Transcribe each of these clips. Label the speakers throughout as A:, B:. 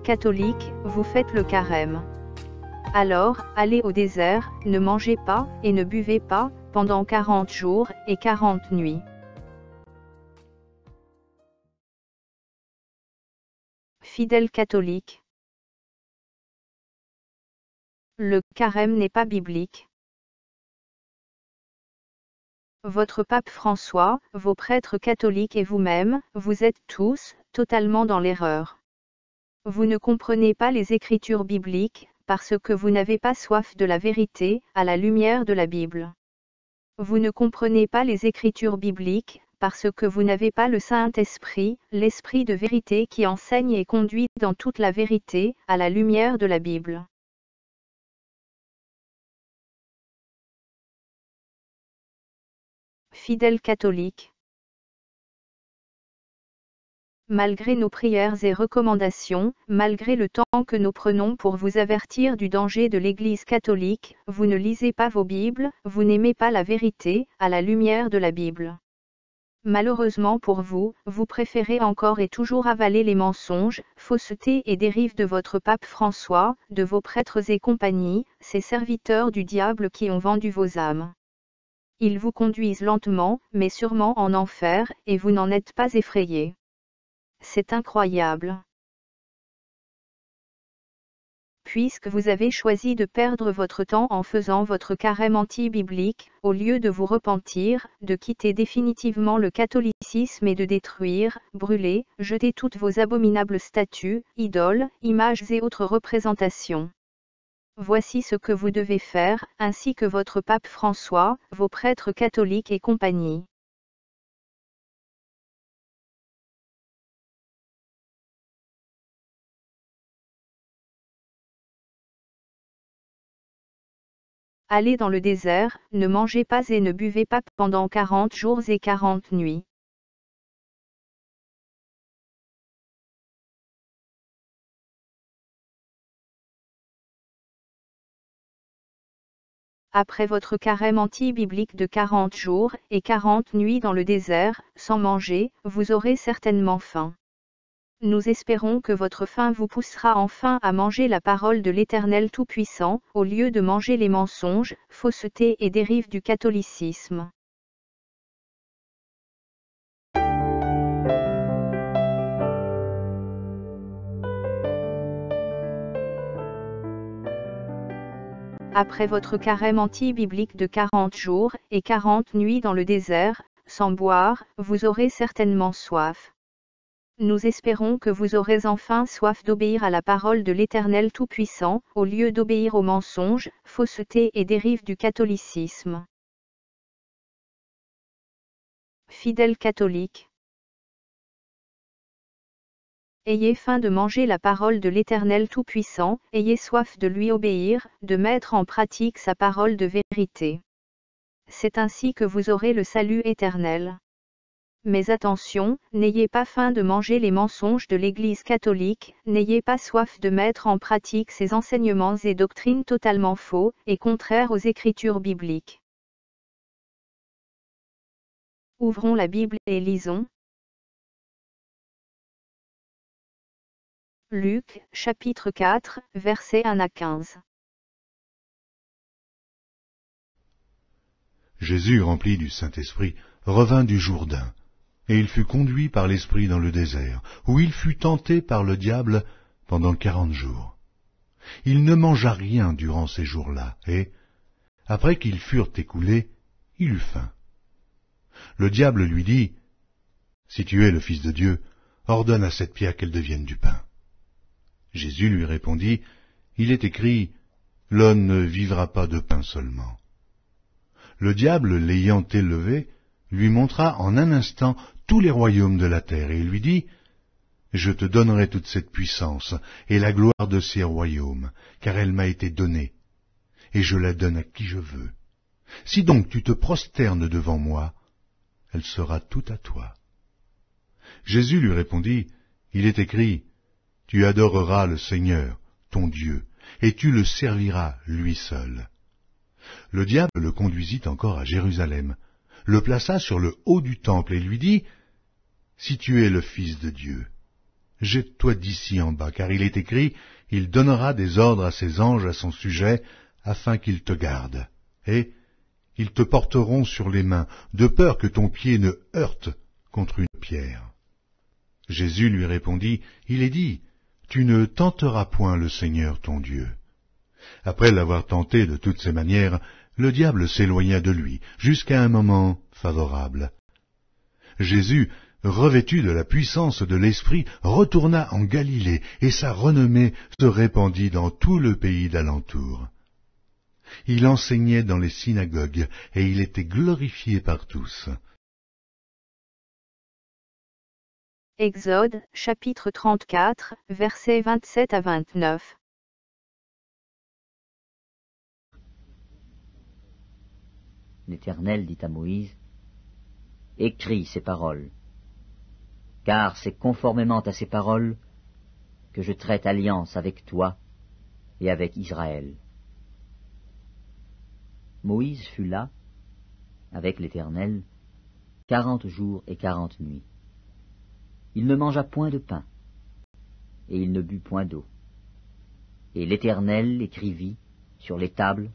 A: catholique, vous faites le carême. Alors, allez au désert, ne mangez pas, et ne buvez pas, pendant 40 jours, et 40 nuits. Fidèles catholiques. Le carême n'est pas biblique. Votre pape François, vos prêtres catholiques et vous-même, vous êtes tous, totalement dans l'erreur. Vous ne comprenez pas les Écritures bibliques, parce que vous n'avez pas soif de la vérité, à la lumière de la Bible. Vous ne comprenez pas les Écritures bibliques, parce que vous n'avez pas le Saint-Esprit, l'Esprit de vérité qui enseigne et conduit dans toute la vérité, à la lumière de la Bible. Fidèles catholiques. Malgré nos prières et recommandations, malgré le temps que nous prenons pour vous avertir du danger de l'Église catholique, vous ne lisez pas vos Bibles, vous n'aimez pas la vérité, à la lumière de la Bible. Malheureusement pour vous, vous préférez encore et toujours avaler les mensonges, faussetés et dérives de votre pape François, de vos prêtres et compagnie, ces serviteurs du diable qui ont vendu vos âmes. Ils vous conduisent lentement, mais sûrement en enfer, et vous n'en êtes pas effrayés. C'est incroyable. Puisque vous avez choisi de perdre votre temps en faisant votre carême anti-biblique, au lieu de vous repentir, de quitter définitivement le catholicisme et de détruire, brûler, jeter toutes vos abominables statues, idoles, images et autres représentations. Voici ce que vous devez faire, ainsi que votre pape François, vos prêtres catholiques et compagnie. Allez dans le désert, ne mangez pas et ne buvez pas pendant 40 jours et 40 nuits. Après votre carême anti-biblique de 40 jours et 40 nuits dans le désert, sans manger, vous aurez certainement faim. Nous espérons que votre faim vous poussera enfin à manger la parole de l'Éternel Tout-Puissant, au lieu de manger les mensonges, faussetés et dérives du catholicisme. Après votre carême anti-biblique de 40 jours et 40 nuits dans le désert, sans boire, vous aurez certainement soif. Nous espérons que vous aurez enfin soif d'obéir à la parole de l'Éternel Tout-Puissant, au lieu d'obéir aux mensonges, faussetés et dérives du catholicisme. Fidèles catholiques. Ayez faim de manger la parole de l'Éternel Tout-Puissant, ayez soif de lui obéir, de mettre en pratique sa parole de vérité. C'est ainsi que vous aurez le salut éternel. Mais attention, n'ayez pas faim de manger les mensonges de l'Église catholique, n'ayez pas soif de mettre en pratique ses enseignements et doctrines totalement faux, et contraires aux Écritures bibliques. Ouvrons la Bible et lisons. Luc, chapitre 4, versets 1 à 15.
B: Jésus, rempli du Saint-Esprit, revint du Jourdain, et il fut conduit par l'Esprit dans le désert, où il fut tenté par le diable pendant 40 jours. Il ne mangea rien durant ces jours-là, et, après qu'ils furent écoulés, il eut faim. Le diable lui dit, « Si tu es le Fils de Dieu, ordonne à cette pierre qu'elle devienne du pain. » Jésus lui répondit, « Il est écrit, l'homme ne vivra pas de pain seulement. » Le diable, l'ayant élevé, lui montra en un instant tous les royaumes de la terre, et lui dit, « Je te donnerai toute cette puissance et la gloire de ces royaumes, car elle m'a été donnée, et je la donne à qui je veux. Si donc tu te prosternes devant moi, elle sera toute à toi. » Jésus lui répondit, « Il est écrit, tu adoreras le Seigneur, ton Dieu, et tu le serviras lui seul. » Le diable le conduisit encore à Jérusalem, le plaça sur le haut du temple et lui dit, « Si tu es le Fils de Dieu, jette-toi d'ici en bas, car il est écrit, il donnera des ordres à ses anges à son sujet, afin qu'ils te gardent. Et ils te porteront sur les mains, de peur que ton pied ne heurte contre une pierre. Jésus lui répondit, il est dit, tu ne tenteras point le Seigneur ton Dieu. Après l'avoir tenté de toutes ses manières, le diable s'éloigna de lui, jusqu'à un moment favorable. Jésus, revêtu de la puissance de l'Esprit, retourna en Galilée, et sa renommée se répandit dans tout le pays d'alentour. Il enseignait dans les synagogues, et il était glorifié par tous.
A: Exode, chapitre 34, versets 27 à 29.
C: L'Éternel dit à Moïse, « Écris ces paroles, car c'est conformément à ces paroles que je traite alliance avec toi et avec Israël. » Moïse fut là, avec l'Éternel, 40 jours et 40 nuits. Il ne mangea point de pain, et il ne but point d'eau. Et l'Éternel écrivit sur les tables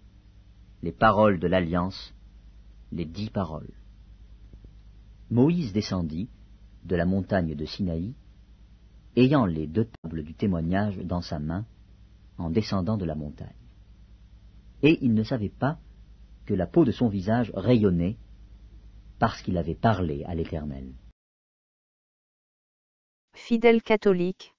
C: les paroles de l'alliance, les 10 paroles. Moïse descendit de la montagne de Sinaï, ayant les 2 tables du témoignage dans sa main, en descendant de la montagne. Et il ne savait pas que la peau de son visage rayonnait, parce qu'il avait parlé à l'Éternel.
A: Fidèles catholiques.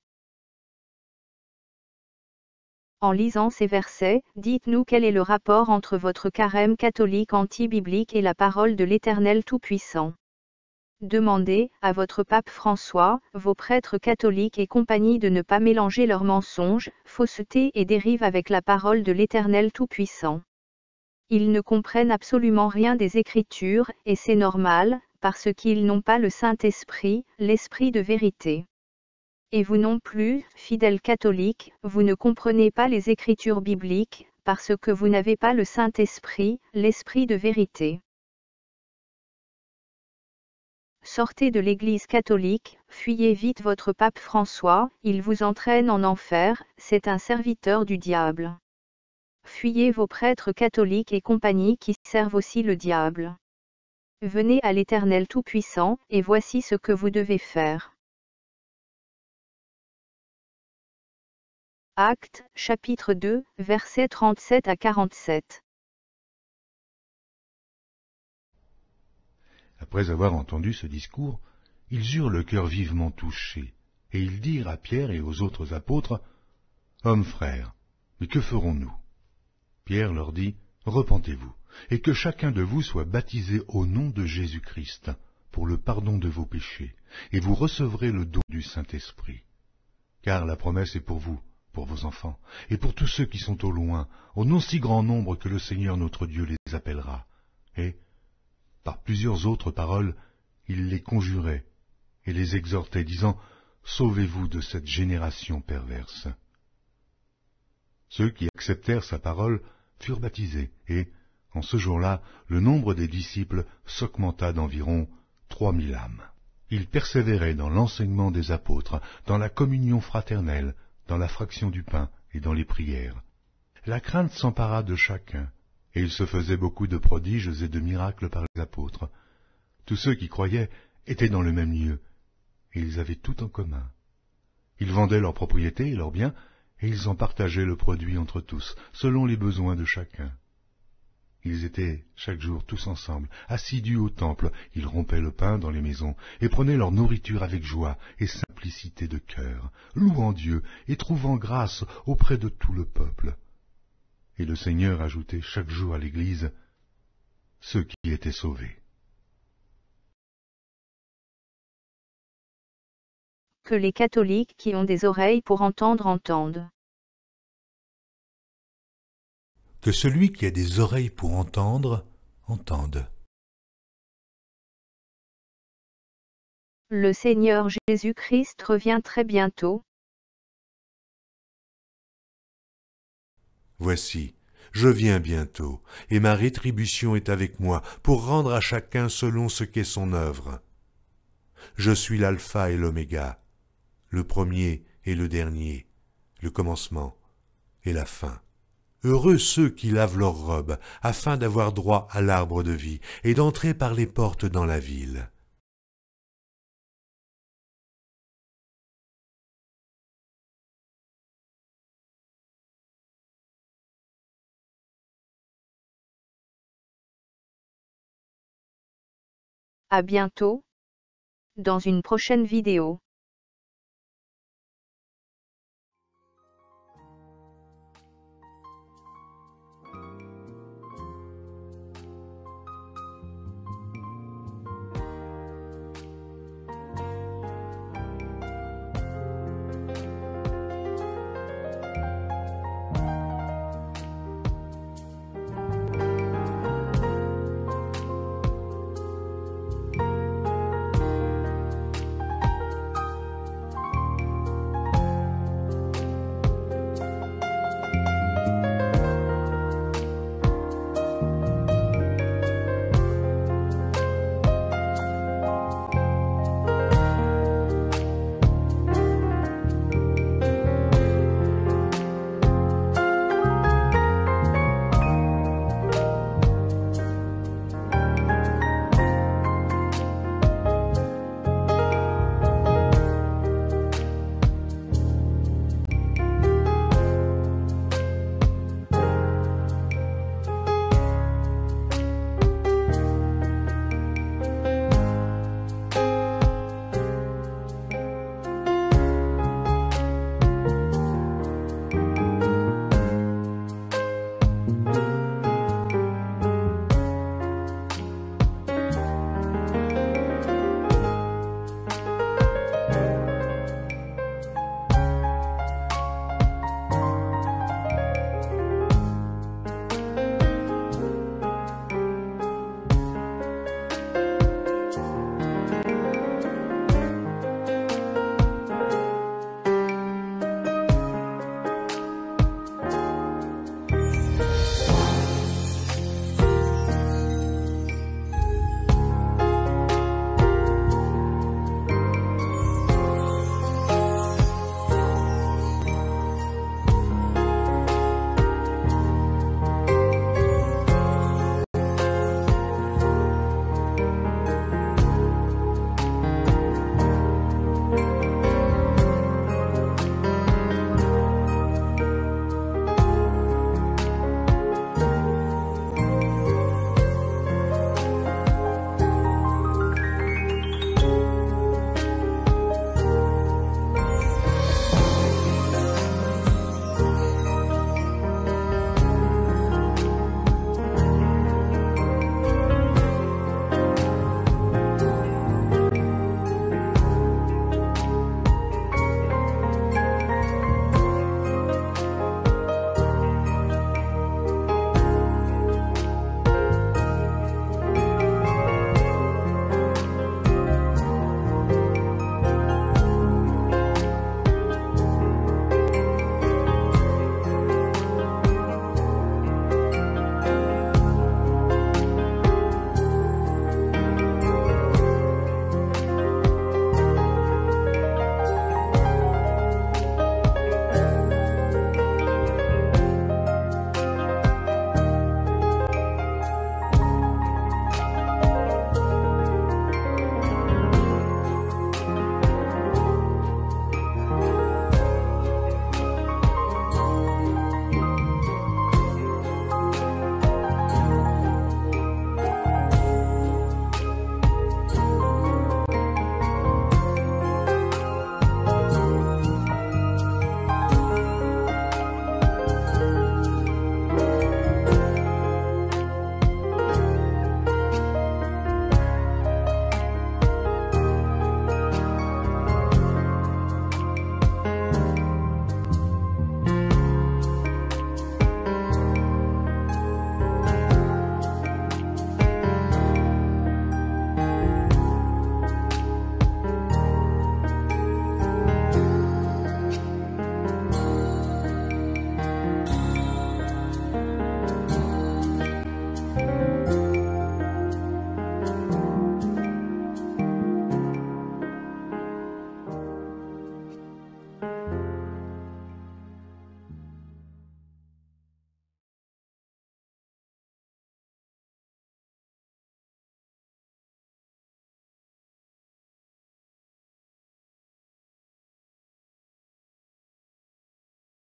A: En lisant ces versets, dites-nous quel est le rapport entre votre carême catholique anti-biblique et la parole de l'Éternel Tout-Puissant. Demandez, à votre pape François, vos prêtres catholiques et compagnie de ne pas mélanger leurs mensonges, faussetés et dérives avec la parole de l'Éternel Tout-Puissant. Ils ne comprennent absolument rien des Écritures, et c'est normal, parce qu'ils n'ont pas le Saint-Esprit, l'Esprit de vérité. Et vous non plus, fidèles catholiques, vous ne comprenez pas les Écritures bibliques, parce que vous n'avez pas le Saint-Esprit, l'Esprit de vérité. Sortez de l'Église catholique, fuyez vite votre pape François, il vous entraîne en enfer, c'est un serviteur du diable. Fuyez vos prêtres catholiques et compagnie qui servent aussi le diable. Venez à l'Éternel Tout-Puissant, et voici ce que vous devez faire. Actes, chapitre 2, versets 37 à 47.
B: Après avoir entendu ce discours, ils eurent le cœur vivement touché, et ils dirent à Pierre et aux autres apôtres, « Hommes frères, mais que ferons-nous » Pierre leur dit, « Repentez-vous, et que chacun de vous soit baptisé au nom de Jésus-Christ, pour le pardon de vos péchés, et vous recevrez le don du Saint-Esprit. Car la promesse est pour vous, pour vos enfants, et pour tous ceux qui sont au loin, au non si grand nombre que le Seigneur notre Dieu les appellera. » Et, par plusieurs autres paroles, il les conjurait et les exhortait, disant, « Sauvez-vous de cette génération perverse. » Ceux qui acceptèrent sa parole furent baptisés, et, en ce jour-là, le nombre des disciples s'augmenta d'environ 3000 âmes. Ils persévéraient dans l'enseignement des apôtres, dans la communion fraternelle, dans la fraction du pain et dans les prières. La crainte s'empara de chacun, et il se faisait beaucoup de prodiges et de miracles par les apôtres. Tous ceux qui croyaient étaient dans le même lieu, et ils avaient tout en commun. Ils vendaient leurs propriétés et leurs biens, et ils en partageaient le produit entre tous, selon les besoins de chacun. Ils étaient chaque jour tous ensemble, assidus au temple, ils rompaient le pain dans les maisons, et prenaient leur nourriture avec joie et simplicité de cœur, louant Dieu et trouvant grâce auprès de tout le peuple. Et le Seigneur ajoutait chaque jour à l'Église ceux qui étaient sauvés.
A: Que les catholiques qui ont des oreilles pour entendre entendent.
B: Que celui qui a des oreilles pour entendre, entende.
A: Le Seigneur Jésus-Christ revient très bientôt.
D: Voici, je viens bientôt, et ma rétribution est avec moi, pour rendre à chacun selon ce qu'est son œuvre. Je suis l'alpha et l'oméga, le premier et le dernier, le commencement et la fin. Heureux ceux qui lavent leurs robes, afin d'avoir droit à l'arbre de vie et d'entrer par les portes dans la ville.
A: À bientôt, dans une prochaine vidéo.